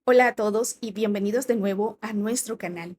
Hola a todos y bienvenidos de nuevo a nuestro canal.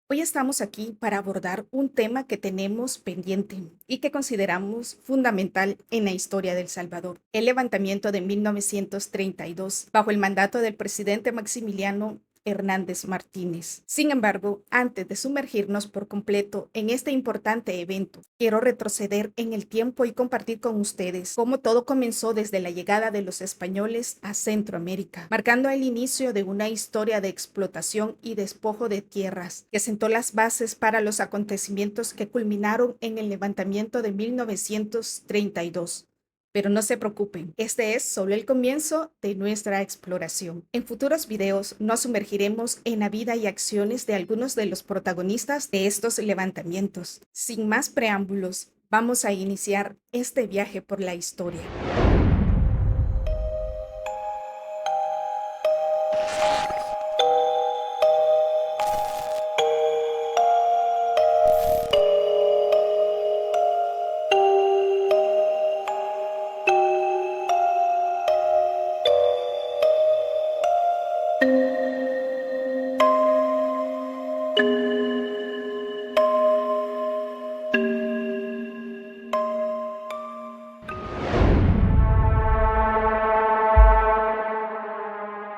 Hoy estamos aquí para abordar un tema que tenemos pendiente y que consideramos fundamental en la historia de El Salvador, el levantamiento de 1932 bajo el mandato del presidente Maximiliano Hernández Martínez. Sin embargo, antes de sumergirnos por completo en este importante evento, quiero retroceder en el tiempo y compartir con ustedes cómo todo comenzó desde la llegada de los españoles a Centroamérica, marcando el inicio de una historia de explotación y despojo de tierras que sentó las bases para los acontecimientos que culminaron en el levantamiento de 1932. Pero no se preocupen, este es solo el comienzo de nuestra exploración. En futuros videos nos sumergiremos en la vida y acciones de algunos de los protagonistas de estos levantamientos. Sin más preámbulos, vamos a iniciar este viaje por la historia.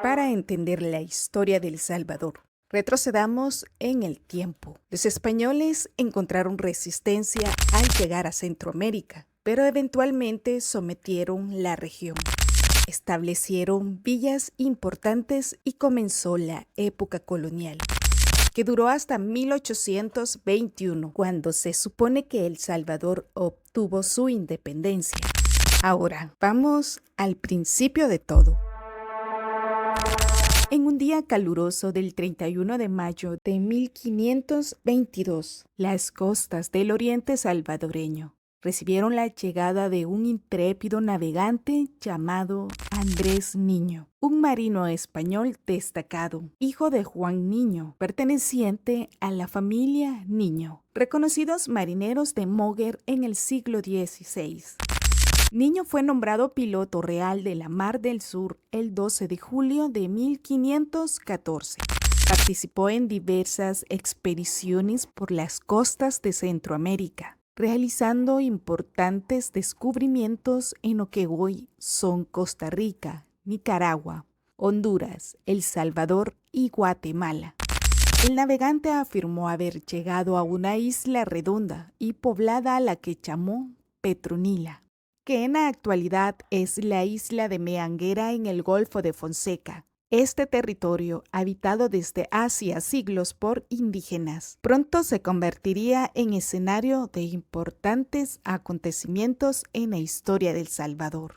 Para entender la historia de El Salvador, retrocedamos en el tiempo. Los españoles encontraron resistencia al llegar a Centroamérica, pero eventualmente sometieron la región. Establecieron villas importantes y comenzó la época colonial, que duró hasta 1821, cuando se supone que El Salvador obtuvo su independencia. Ahora, vamos al principio de todo. En un día caluroso del 31 de mayo de 1522, las costas del oriente salvadoreño recibieron la llegada de un intrépido navegante llamado Andrés Niño, un marino español destacado, hijo de Juan Niño, perteneciente a la familia Niño, reconocidos marineros de Moguer en el siglo XVI. Niño fue nombrado piloto real de la Mar del Sur el 12 de julio de 1514. Participó en diversas expediciones por las costas de Centroamérica, realizando importantes descubrimientos en lo que hoy son Costa Rica, Nicaragua, Honduras, El Salvador y Guatemala. El navegante afirmó haber llegado a una isla redonda y poblada a la que llamó Petronila, que en la actualidad es la isla de Meanguera en el Golfo de Fonseca. Este territorio, habitado desde hacía siglos por indígenas, pronto se convertiría en escenario de importantes acontecimientos en la historia de El Salvador.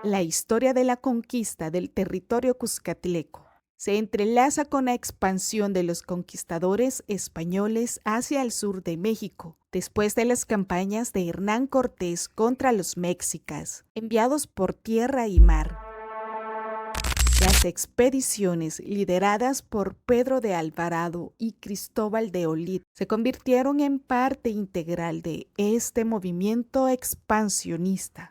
La historia de la conquista del territorio cuscatleco se entrelaza con la expansión de los conquistadores españoles hacia el sur de México, después de las campañas de Hernán Cortés contra los mexicas, enviados por tierra y mar. Las expediciones lideradas por Pedro de Alvarado y Cristóbal de Olid se convirtieron en parte integral de este movimiento expansionista.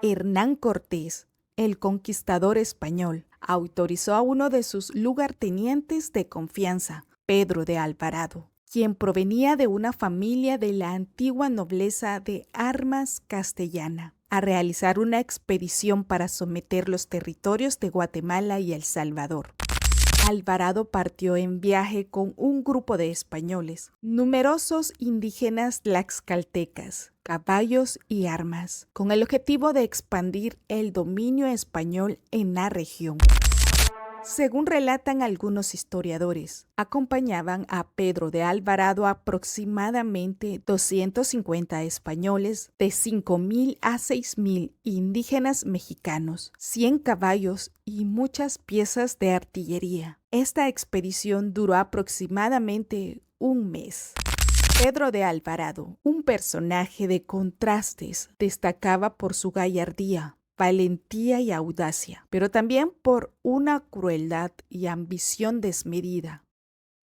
Hernán Cortés, el conquistador español, autorizó a uno de sus lugartenientes de confianza, Pedro de Alvarado, quien provenía de una familia de la antigua nobleza de armas castellana, a realizar una expedición para someter los territorios de Guatemala y El Salvador. Alvarado partió en viaje con un grupo de españoles, numerosos indígenas tlaxcaltecas, caballos y armas, con el objetivo de expandir el dominio español en la región. Según relatan algunos historiadores, acompañaban a Pedro de Alvarado aproximadamente 250 españoles, de 5,000 a 6,000 indígenas mexicanos, 100 caballos y muchas piezas de artillería. Esta expedición duró aproximadamente un mes. Pedro de Alvarado, un personaje de contrastes, destacaba por su gallardía, valentía y audacia, pero también por una crueldad y ambición desmedida.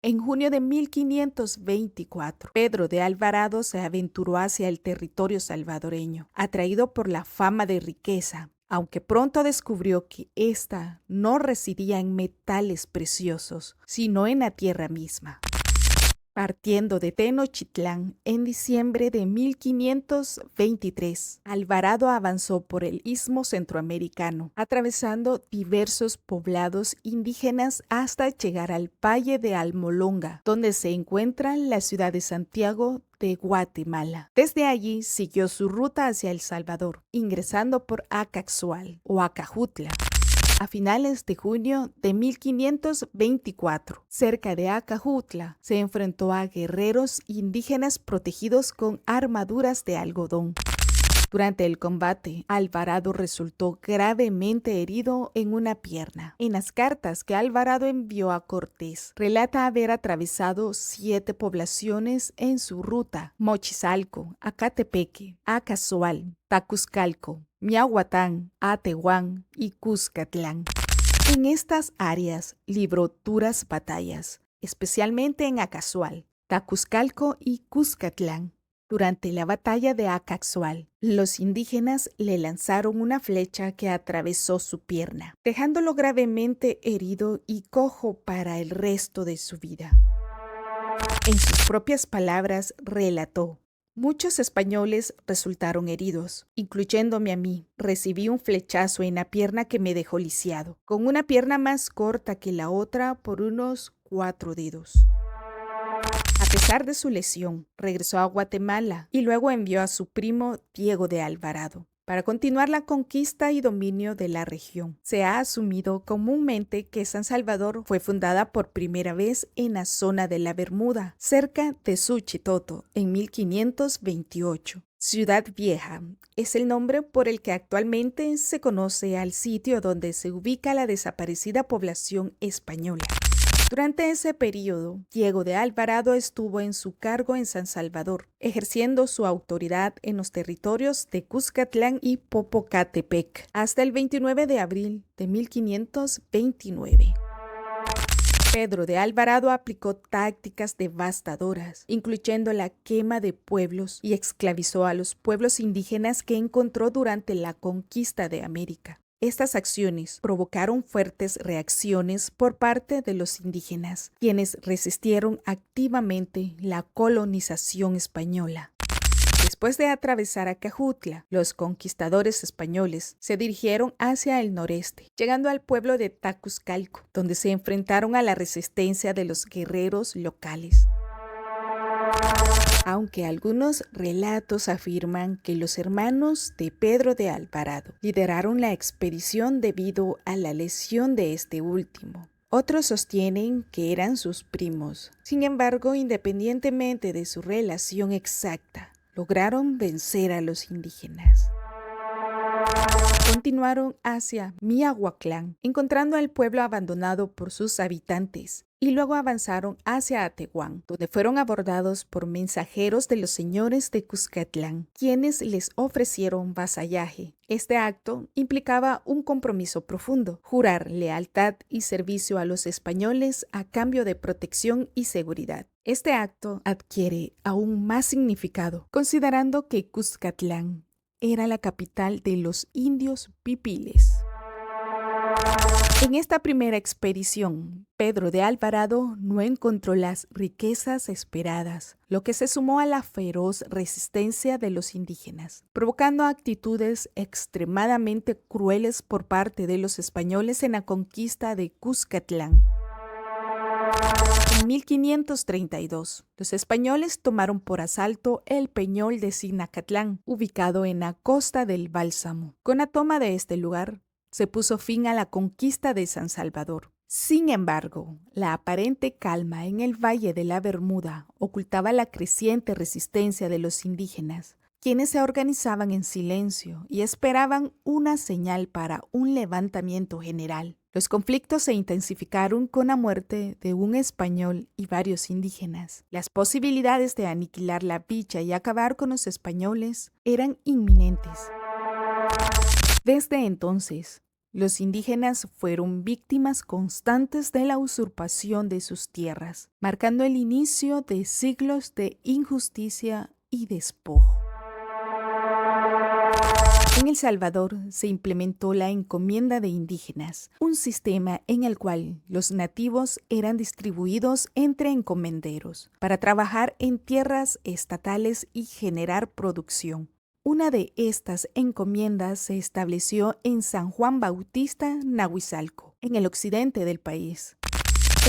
En junio de 1524, Pedro de Alvarado se aventuró hacia el territorio salvadoreño, atraído por la fama de riqueza, aunque pronto descubrió que ésta no residía en metales preciosos, sino en la tierra misma. Partiendo de Tenochtitlán en diciembre de 1523, Alvarado avanzó por el istmo centroamericano, atravesando diversos poblados indígenas hasta llegar al Valle de Almolonga, donde se encuentra la ciudad de Santiago de Guatemala. Desde allí siguió su ruta hacia El Salvador, ingresando por Acaxual o Acajutla. A finales de junio de 1524, cerca de Acajutla, se enfrentó a guerreros indígenas protegidos con armaduras de algodón. Durante el combate, Alvarado resultó gravemente herido en una pierna. En las cartas que Alvarado envió a Cortés, relata haber atravesado 7 poblaciones en su ruta: Mochizalco, Acatepeque, Acazoal, Tacuzcalco, Miahuatán, Atehuán y Cuscatlán. En estas áreas libró duras batallas, especialmente en Acazoal, Tacuzcalco y Cuscatlán. Durante la batalla de Acaxual, los indígenas le lanzaron una flecha que atravesó su pierna, dejándolo gravemente herido y cojo para el resto de su vida. En sus propias palabras relató: muchos españoles resultaron heridos, incluyéndome a mí. Recibí un flechazo en la pierna que me dejó lisiado, con una pierna más corta que la otra por unos 4 dedos. A pesar de su lesión, regresó a Guatemala y luego envió a su primo Diego de Alvarado para continuar la conquista y dominio de la región. Se ha asumido comúnmente que San Salvador fue fundada por primera vez en la zona de la Bermuda, cerca de Suchitoto, en 1528. Ciudad Vieja es el nombre por el que actualmente se conoce al sitio donde se ubica la desaparecida población española. Durante ese periodo, Diego de Alvarado estuvo en su cargo en San Salvador, ejerciendo su autoridad en los territorios de Cuscatlán y Popocatepec, hasta el 29 de abril de 1529. Pedro de Alvarado aplicó tácticas devastadoras, incluyendo la quema de pueblos, y esclavizó a los pueblos indígenas que encontró durante la conquista de América. Estas acciones provocaron fuertes reacciones por parte de los indígenas, quienes resistieron activamente la colonización española. Después de atravesar Acajutla, los conquistadores españoles se dirigieron hacia el noreste, llegando al pueblo de Tacuzcalco, donde se enfrentaron a la resistencia de los guerreros locales. Aunque algunos relatos afirman que los hermanos de Pedro de Alvarado lideraron la expedición debido a la lesión de este último. Otros sostienen que eran sus primos. Sin embargo, independientemente de su relación exacta, lograron vencer a los indígenas. Continuaron hacia Miahuatlán, encontrando al pueblo abandonado por sus habitantes, y luego avanzaron hacia Atehuán, donde fueron abordados por mensajeros de los señores de Cuscatlán, quienes les ofrecieron vasallaje. Este acto implicaba un compromiso profundo: jurar lealtad y servicio a los españoles a cambio de protección y seguridad. Este acto adquiere aún más significado, considerando que Cuscatlán era la capital de los indios pipiles. En esta primera expedición, Pedro de Alvarado no encontró las riquezas esperadas, lo que se sumó a la feroz resistencia de los indígenas, provocando actitudes extremadamente crueles por parte de los españoles en la conquista de Cuscatlán. En 1532, los españoles tomaron por asalto el Peñol de Sinacatlán, ubicado en la costa del Bálsamo. Con la toma de este lugar, se puso fin a la conquista de San Salvador. Sin embargo, la aparente calma en el Valle de la Bermuda ocultaba la creciente resistencia de los indígenas, quienes se organizaban en silencio y esperaban una señal para un levantamiento general. Los conflictos se intensificaron con la muerte de un español y varios indígenas. Las posibilidades de aniquilar la villa y acabar con los españoles eran inminentes. Desde entonces, los indígenas fueron víctimas constantes de la usurpación de sus tierras, marcando el inicio de siglos de injusticia y despojo. En El Salvador se implementó la encomienda de indígenas, un sistema en el cual los nativos eran distribuidos entre encomenderos para trabajar en tierras estatales y generar producción. Una de estas encomiendas se estableció en San Juan Bautista, Nahuizalco, en el occidente del país.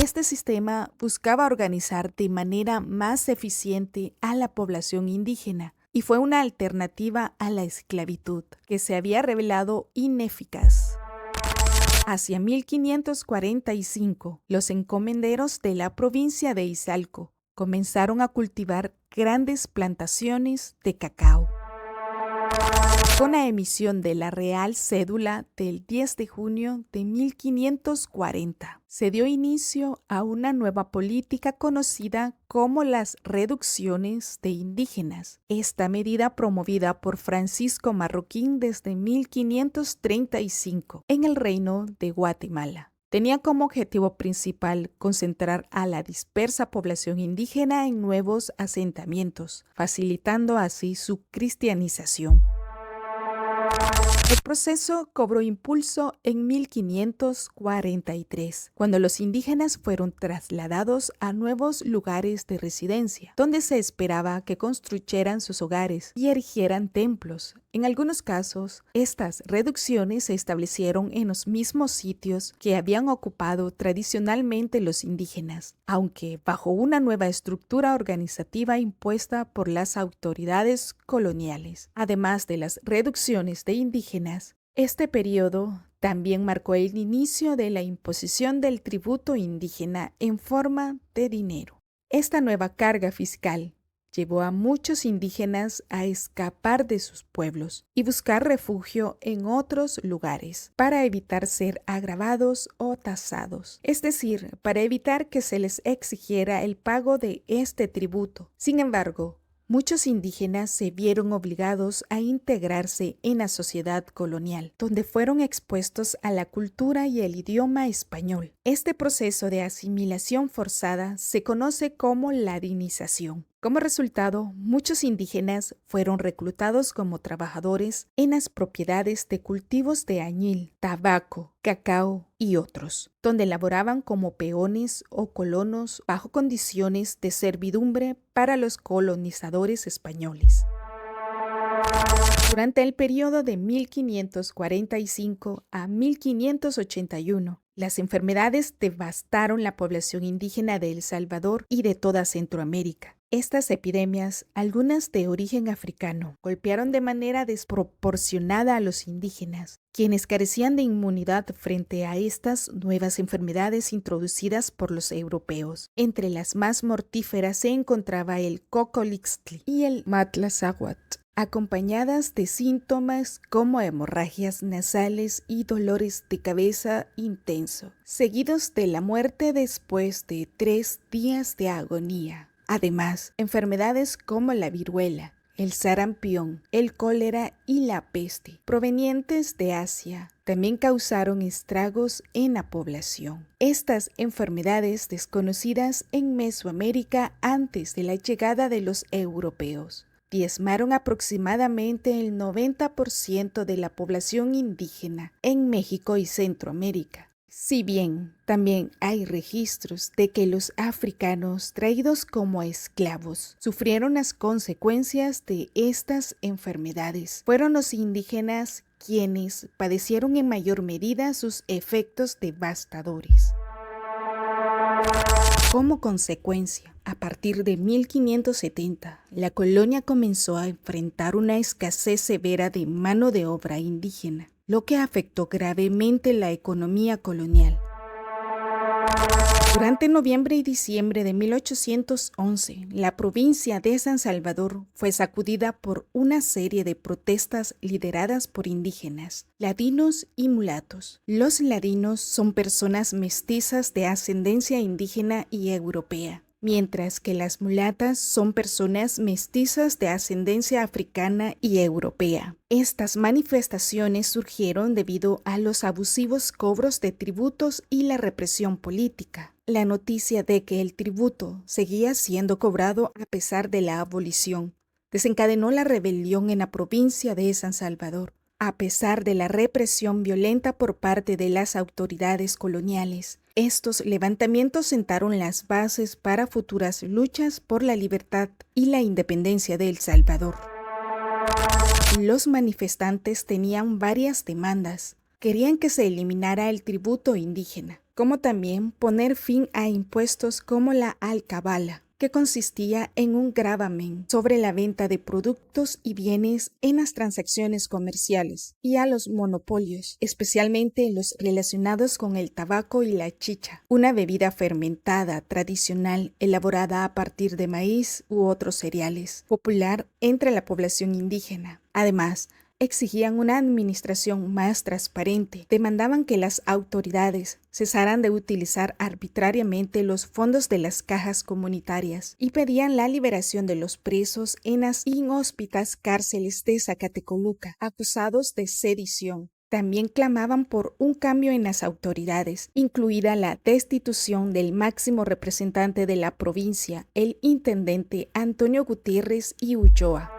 Este sistema buscaba organizar de manera más eficiente a la población indígena y fue una alternativa a la esclavitud que se había revelado ineficaz. Hacia 1545, los encomenderos de la provincia de Izalco comenzaron a cultivar grandes plantaciones de cacao. Con la emisión de la Real Cédula del 10 de junio de 1540, se dio inicio a una nueva política conocida como las reducciones de indígenas. Esta medida, promovida por Francisco Marroquín desde 1535 en el Reino de Guatemala, tenía como objetivo principal concentrar a la dispersa población indígena en nuevos asentamientos, facilitando así su cristianización. El proceso cobró impulso en 1543, cuando los indígenas fueron trasladados a nuevos lugares de residencia, donde se esperaba que construyeran sus hogares y erigieran templos. En algunos casos, estas reducciones se establecieron en los mismos sitios que habían ocupado tradicionalmente los indígenas, aunque bajo una nueva estructura organizativa impuesta por las autoridades coloniales. Además de las reducciones de indígenas, este periodo también marcó el inicio de la imposición del tributo indígena en forma de dinero. Esta nueva carga fiscal llevó a muchos indígenas a escapar de sus pueblos y buscar refugio en otros lugares para evitar ser agravados o tasados, es decir, para evitar que se les exigiera el pago de este tributo. Sin embargo, muchos indígenas se vieron obligados a integrarse en la sociedad colonial, donde fueron expuestos a la cultura y el idioma español. Este proceso de asimilación forzada se conoce como ladinización. Como resultado, muchos indígenas fueron reclutados como trabajadores en las propiedades de cultivos de añil, tabaco, cacao y otros, donde laboraban como peones o colonos bajo condiciones de servidumbre para los colonizadores españoles. Durante el periodo de 1545 a 1581, las enfermedades devastaron la población indígena de El Salvador y de toda Centroamérica. Estas epidemias, algunas de origen africano, golpearon de manera desproporcionada a los indígenas, quienes carecían de inmunidad frente a estas nuevas enfermedades introducidas por los europeos. Entre las más mortíferas se encontraba el cocolixtli y el matlazáhuatl, acompañadas de síntomas como hemorragias nasales y dolores de cabeza intenso, seguidos de la muerte después de 3 días de agonía. Además, enfermedades como la viruela, el sarampión, el cólera y la peste, provenientes de Asia, también causaron estragos en la población. Estas enfermedades desconocidas en Mesoamérica antes de la llegada de los europeos diezmaron aproximadamente el 90% de la población indígena en México y Centroamérica. Si bien también hay registros de que los africanos traídos como esclavos sufrieron las consecuencias de estas enfermedades, fueron los indígenas quienes padecieron en mayor medida sus efectos devastadores. Como consecuencia, a partir de 1570, la colonia comenzó a enfrentar una escasez severa de mano de obra indígena, lo que afectó gravemente la economía colonial. Durante noviembre y diciembre de 1811, la provincia de San Salvador fue sacudida por una serie de protestas lideradas por indígenas, ladinos y mulatos. Los ladinos son personas mestizas de ascendencia indígena y europea, mientras que las mulatas son personas mestizas de ascendencia africana y europea. Estas manifestaciones surgieron debido a los abusivos cobros de tributos y la represión política. La noticia de que el tributo seguía siendo cobrado a pesar de la abolición desencadenó la rebelión en la provincia de San Salvador, A pesar de la represión violenta por parte de las autoridades coloniales, estos levantamientos sentaron las bases para futuras luchas por la libertad y la independencia de El Salvador. Los manifestantes tenían varias demandas. Querían que se eliminara el tributo indígena, como también poner fin a impuestos como la alcabala, que consistía en un gravamen sobre la venta de productos y bienes en las transacciones comerciales, y a los monopolios, especialmente los relacionados con el tabaco y la chicha, una bebida fermentada tradicional elaborada a partir de maíz u otros cereales, popular entre la población indígena. Además, exigían una administración más transparente, demandaban que las autoridades cesaran de utilizar arbitrariamente los fondos de las cajas comunitarias y pedían la liberación de los presos en las inhóspitas cárceles de Zacatecoluca, acusados de sedición. También clamaban por un cambio en las autoridades, incluida la destitución del máximo representante de la provincia, el intendente Antonio Gutiérrez y Ulloa.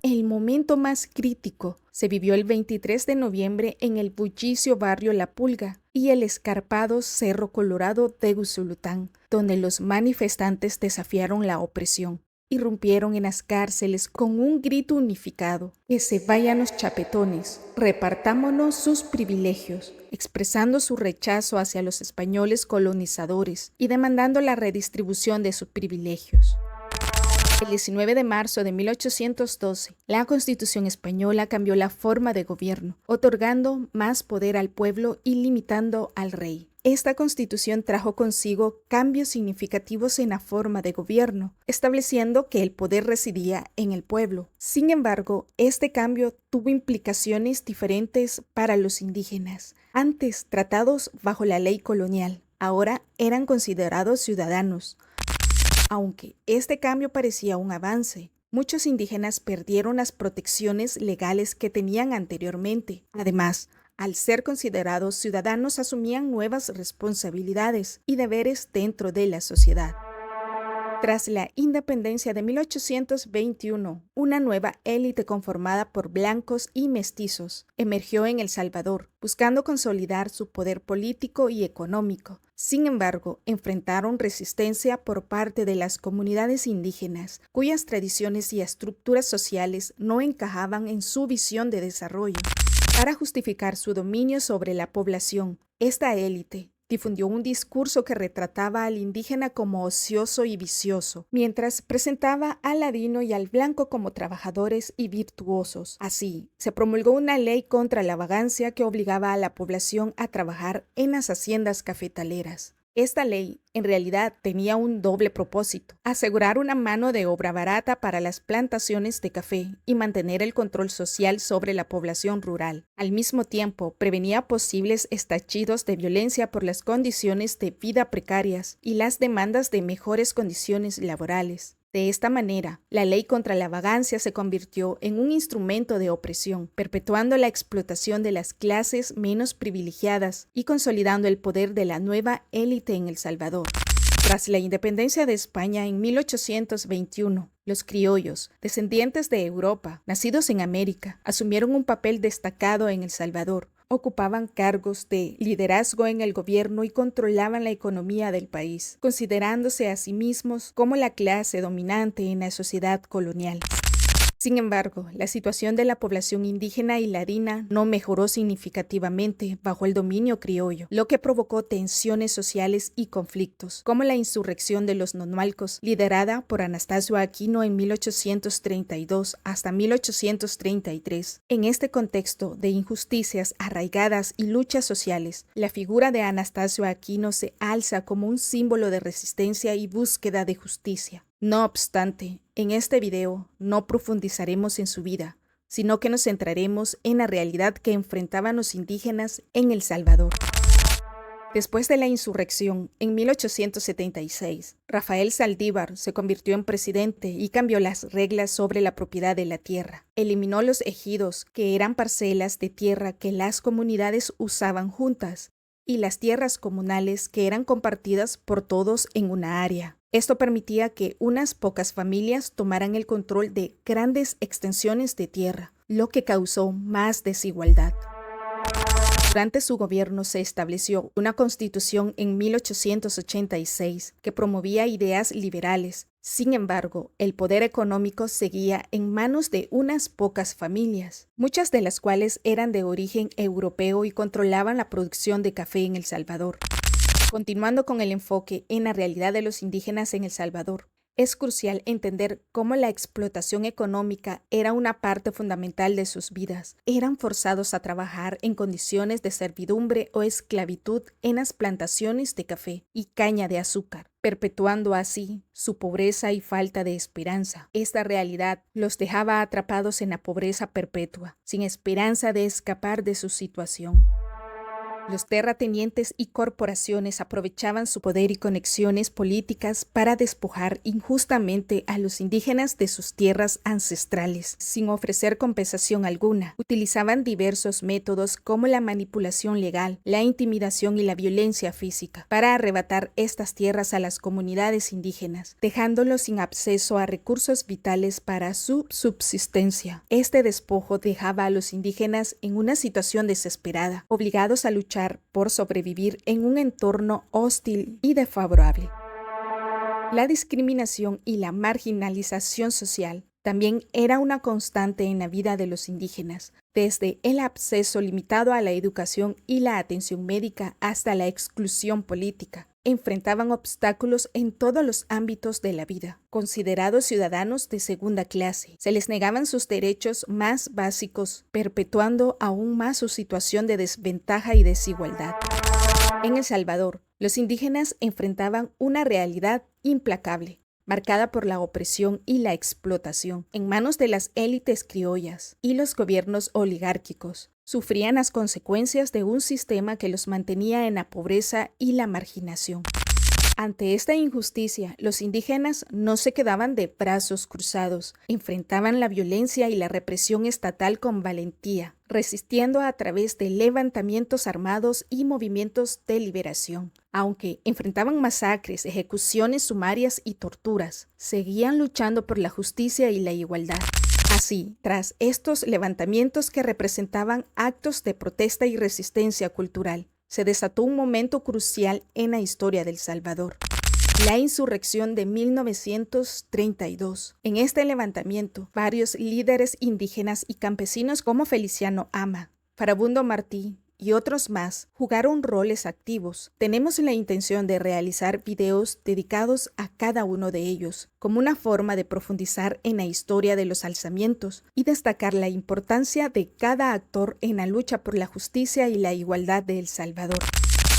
El momento más crítico se vivió el 23 de noviembre en el bullicio barrio La Pulga y el escarpado Cerro Colorado de Usulután, donde los manifestantes desafiaron la opresión. Irrumpieron en las cárceles con un grito unificado: que se vayan los chapetones, repartámonos sus privilegios, expresando su rechazo hacia los españoles colonizadores y demandando la redistribución de sus privilegios. El 19 de marzo de 1812, la Constitución española cambió la forma de gobierno, otorgando más poder al pueblo y limitando al rey. Esta Constitución trajo consigo cambios significativos en la forma de gobierno, estableciendo que el poder residía en el pueblo. Sin embargo, este cambio tuvo implicaciones diferentes para los indígenas. Antes tratados bajo la ley colonial, ahora eran considerados ciudadanos. Aunque este cambio parecía un avance, muchos indígenas perdieron las protecciones legales que tenían anteriormente. Además, al ser considerados ciudadanos, asumían nuevas responsabilidades y deberes dentro de la sociedad. Tras la independencia de 1821, una nueva élite conformada por blancos y mestizos emergió en El Salvador, buscando consolidar su poder político y económico. Sin embargo, enfrentaron resistencia por parte de las comunidades indígenas, cuyas tradiciones y estructuras sociales no encajaban en su visión de desarrollo. Para justificar su dominio sobre la población, esta élite difundió un discurso que retrataba al indígena como ocioso y vicioso, mientras presentaba al ladino y al blanco como trabajadores y virtuosos. Así, se promulgó una ley contra la vagancia que obligaba a la población a trabajar en las haciendas cafetaleras. Esta ley, en realidad, tenía un doble propósito: asegurar una mano de obra barata para las plantaciones de café y mantener el control social sobre la población rural. Al mismo tiempo, prevenía posibles estallidos de violencia por las condiciones de vida precarias y las demandas de mejores condiciones laborales. De esta manera, la ley contra la vagancia se convirtió en un instrumento de opresión, perpetuando la explotación de las clases menos privilegiadas y consolidando el poder de la nueva élite en El Salvador. Tras la independencia de España en 1821, los criollos, descendientes de Europa, nacidos en América, asumieron un papel destacado en El Salvador. Ocupaban cargos de liderazgo en el gobierno y controlaban la economía del país, considerándose a sí mismos como la clase dominante en la sociedad colonial. Sin embargo, la situación de la población indígena y ladina no mejoró significativamente bajo el dominio criollo, lo que provocó tensiones sociales y conflictos, como la insurrección de los Nonualcos, liderada por Anastasio Aquino en 1832 hasta 1833. En este contexto de injusticias arraigadas y luchas sociales, la figura de Anastasio Aquino se alza como un símbolo de resistencia y búsqueda de justicia. No obstante, en este video no profundizaremos en su vida, sino que nos centraremos en la realidad que enfrentaban los indígenas en El Salvador. Después de la insurrección, en 1876, Rafael Saldívar se convirtió en presidente y cambió las reglas sobre la propiedad de la tierra. Eliminó los ejidos, que eran parcelas de tierra que las comunidades usaban juntas, y las tierras comunales, que eran compartidas por todos en una área. Esto permitía que unas pocas familias tomaran el control de grandes extensiones de tierra. lo que causó más desigualdad. Durante su gobierno se estableció una constitución en 1886 que promovía ideas liberales. Sin embargo, el poder económico seguía en manos de unas pocas familias, muchas de las cuales eran de origen europeo y controlaban la producción de café en El Salvador. Continuando con el enfoque en la realidad de los indígenas en El Salvador, es crucial entender cómo la explotación económica era una parte fundamental de sus vidas. Eran forzados a trabajar en condiciones de servidumbre o esclavitud en las plantaciones de café y caña de azúcar, perpetuando así su pobreza y falta de esperanza. Esta realidad los dejaba atrapados en la pobreza perpetua, sin esperanza de escapar de su situación. Los terratenientes y corporaciones aprovechaban su poder y conexiones políticas para despojar injustamente a los indígenas de sus tierras ancestrales, sin ofrecer compensación alguna. Utilizaban diversos métodos como la manipulación legal, la intimidación y la violencia física para arrebatar estas tierras a las comunidades indígenas, dejándolos sin acceso a recursos vitales para su subsistencia. Este despojo dejaba a los indígenas en una situación desesperada, obligados a luchar por sobrevivir en un entorno hostil y desfavorable. La discriminación y la marginalización social también era una constante en la vida de los indígenas, desde el acceso limitado a la educación y la atención médica hasta la exclusión política. Enfrentaban obstáculos en todos los ámbitos de la vida, considerados ciudadanos de segunda clase. Se les negaban sus derechos más básicos, perpetuando aún más su situación de desventaja y desigualdad. En El Salvador, los indígenas enfrentaban una realidad implacable, marcada por la opresión y la explotación, en manos de las élites criollas y los gobiernos oligárquicos. Sufrían las consecuencias de un sistema que los mantenía en la pobreza y la marginación. Ante esta injusticia, los indígenas no se quedaban de brazos cruzados, enfrentaban la violencia y la represión estatal con valentía, resistiendo a través de levantamientos armados y movimientos de liberación. Aunque enfrentaban masacres, ejecuciones sumarias y torturas, seguían luchando por la justicia y la igualdad. Así, tras estos levantamientos que representaban actos de protesta y resistencia cultural, se desató un momento crucial en la historia de El Salvador: la insurrección de 1932. En este levantamiento, varios líderes indígenas y campesinos como Feliciano Ama, Farabundo Martí y otros más jugaron roles activos. Tenemos la intención de realizar videos dedicados a cada uno de ellos, como una forma de profundizar en la historia de los alzamientos y destacar la importancia de cada actor en la lucha por la justicia y la igualdad de El Salvador.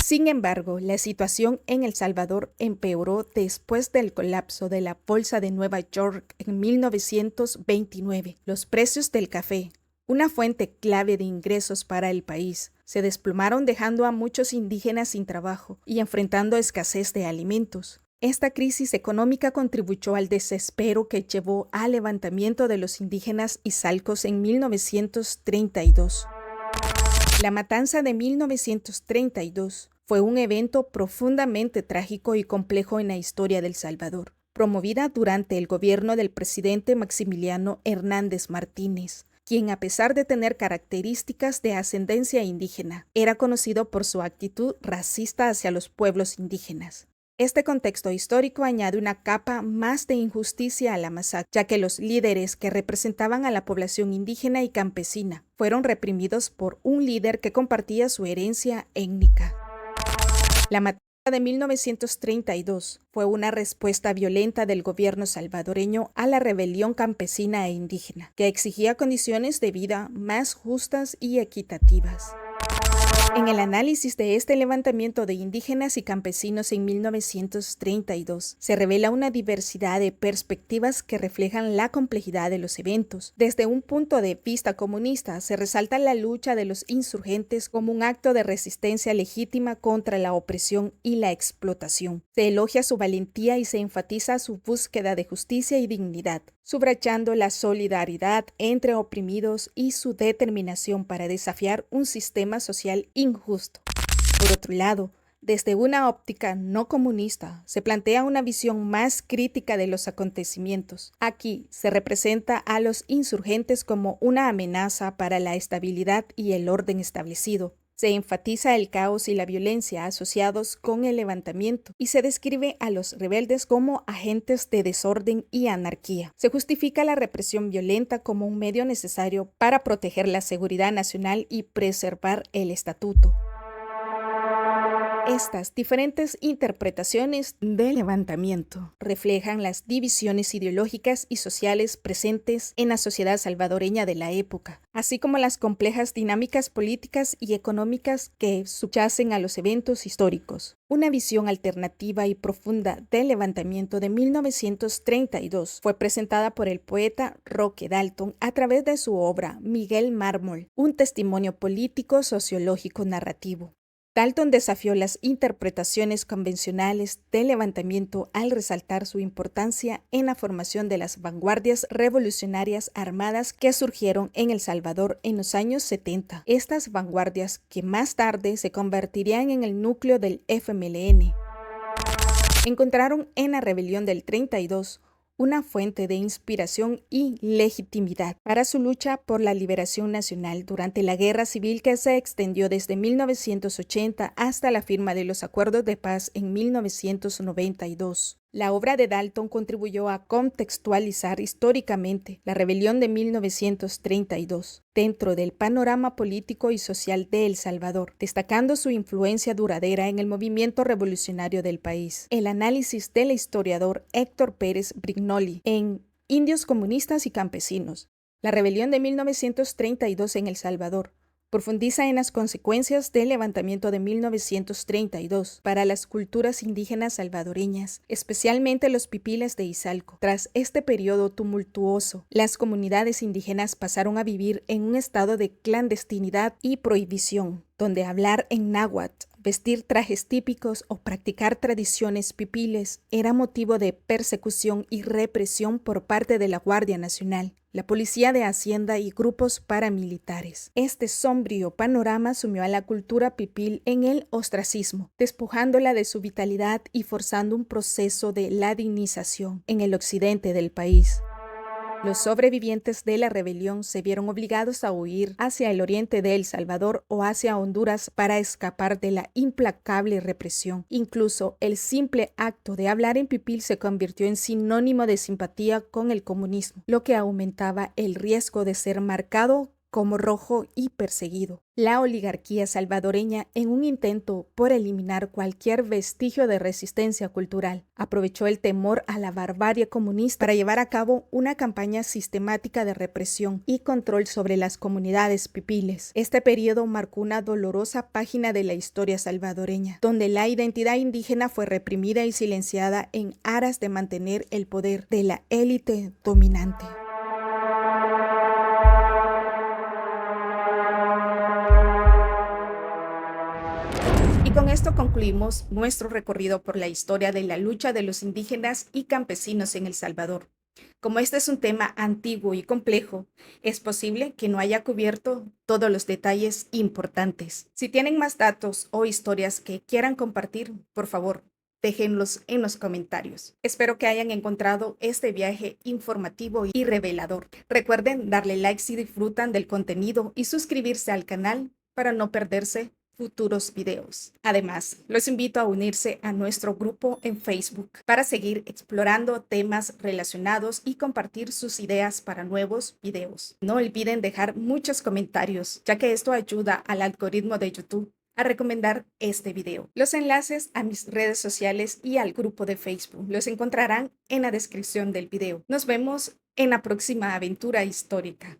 Sin embargo, la situación en El Salvador empeoró después del colapso de la Bolsa de Nueva York en 1929. Los precios del café, una fuente clave de ingresos para el país, se desplomaron, dejando a muchos indígenas sin trabajo y enfrentando escasez de alimentos. Esta crisis económica contribuyó al desespero que llevó al levantamiento de los indígenas izalcos en 1932. La matanza de 1932 fue un evento profundamente trágico y complejo en la historia de El Salvador, promovida durante el gobierno del presidente Maximiliano Hernández Martínez, quien, a pesar de tener características de ascendencia indígena, era conocido por su actitud racista hacia los pueblos indígenas. Este contexto histórico añade una capa más de injusticia a la masacre, ya que los líderes que representaban a la población indígena y campesina fueron reprimidos por un líder que compartía su herencia étnica. La matanza de 1932 fue una respuesta violenta del gobierno salvadoreño a la rebelión campesina e indígena, que exigía condiciones de vida más justas y equitativas. En el análisis de este levantamiento de indígenas y campesinos en 1932, se revela una diversidad de perspectivas que reflejan la complejidad de los eventos. Desde un punto de vista comunista, se resalta la lucha de los insurgentes como un acto de resistencia legítima contra la opresión y la explotación. Se elogia su valentía y se enfatiza su búsqueda de justicia y dignidad, subrayando la solidaridad entre oprimidos y su determinación para desafiar un sistema social injusto. Por otro lado, Desde una óptica no comunista, se plantea una visión más crítica de los acontecimientos. Aquí se representa a los insurgentes como una amenaza para la estabilidad y el orden establecido. Se enfatiza el caos y la violencia asociados con el levantamiento y se describe a los rebeldes como agentes de desorden y anarquía. Se justifica la represión violenta como un medio necesario para proteger la seguridad nacional y preservar el estatuto. Estas diferentes interpretaciones del levantamiento reflejan las divisiones ideológicas y sociales presentes en la sociedad salvadoreña de la época, así como las complejas dinámicas políticas y económicas que subyacen a los eventos históricos. Una visión alternativa y profunda del levantamiento de 1932 fue presentada por el poeta Roque Dalton a través de su obra Miguel Mármol, un testimonio político sociológico narrativo. Dalton desafió las interpretaciones convencionales del levantamiento al resaltar su importancia en la formación de las vanguardias revolucionarias armadas que surgieron en El Salvador en los años 70. Estas vanguardias que más tarde se convertirían en el núcleo del FMLN. Encontraron en la rebelión del 32 una fuente de inspiración y legitimidad para su lucha por la liberación nacional durante la guerra civil que se extendió desde 1980 hasta la firma de los acuerdos de paz en 1992. La obra de Dalton contribuyó a contextualizar históricamente la rebelión de 1932 dentro del panorama político y social de El Salvador, destacando su influencia duradera en el movimiento revolucionario del país. El análisis del historiador Héctor Pérez Brignoli en Indios comunistas y campesinos, la rebelión de 1932 en El Salvador, profundiza en las consecuencias del levantamiento de 1932 para las culturas indígenas salvadoreñas, especialmente los pipiles de Izalco. Tras este periodo tumultuoso, las comunidades indígenas pasaron a vivir en un estado de clandestinidad y prohibición, donde hablar en náhuatl, vestir trajes típicos o practicar tradiciones pipiles era motivo de persecución y represión por parte de la Guardia Nacional, la Policía de Hacienda y grupos paramilitares. Este sombrío panorama sumió a la cultura pipil en el ostracismo, despojándola de su vitalidad y forzando un proceso de ladinización en el occidente del país. Los sobrevivientes de la rebelión se vieron obligados a huir hacia el oriente de El Salvador o hacia Honduras para escapar de la implacable represión. Incluso el simple acto de hablar en pipil se convirtió en sinónimo de simpatía con el comunismo, lo que aumentaba el riesgo de ser marcado como rojo y perseguido. La oligarquía salvadoreña, en un intento por eliminar cualquier vestigio de resistencia cultural, aprovechó el temor a la barbarie comunista para llevar a cabo una campaña sistemática de represión y control sobre las comunidades pipiles. Este periodo marcó una dolorosa página de la historia salvadoreña, donde la identidad indígena fue reprimida y silenciada en aras de mantener el poder de la élite dominante. Y con esto concluimos nuestro recorrido por la historia de la lucha de los indígenas y campesinos en El Salvador. Como este es un tema antiguo y complejo, es posible que no haya cubierto todos los detalles importantes. Si tienen más datos o historias que quieran compartir, por favor, déjenlos en los comentarios. Espero que hayan encontrado este viaje informativo y revelador. Recuerden darle like si disfrutan del contenido y suscribirse al canal para no perderse futuros videos. Además, los invito a unirse a nuestro grupo en Facebook para seguir explorando temas relacionados y compartir sus ideas para nuevos videos. No olviden dejar muchos comentarios, ya que esto ayuda al algoritmo de YouTube a recomendar este video. Los enlaces a mis redes sociales y al grupo de Facebook los encontrarán en la descripción del video. Nos vemos en la próxima aventura histórica.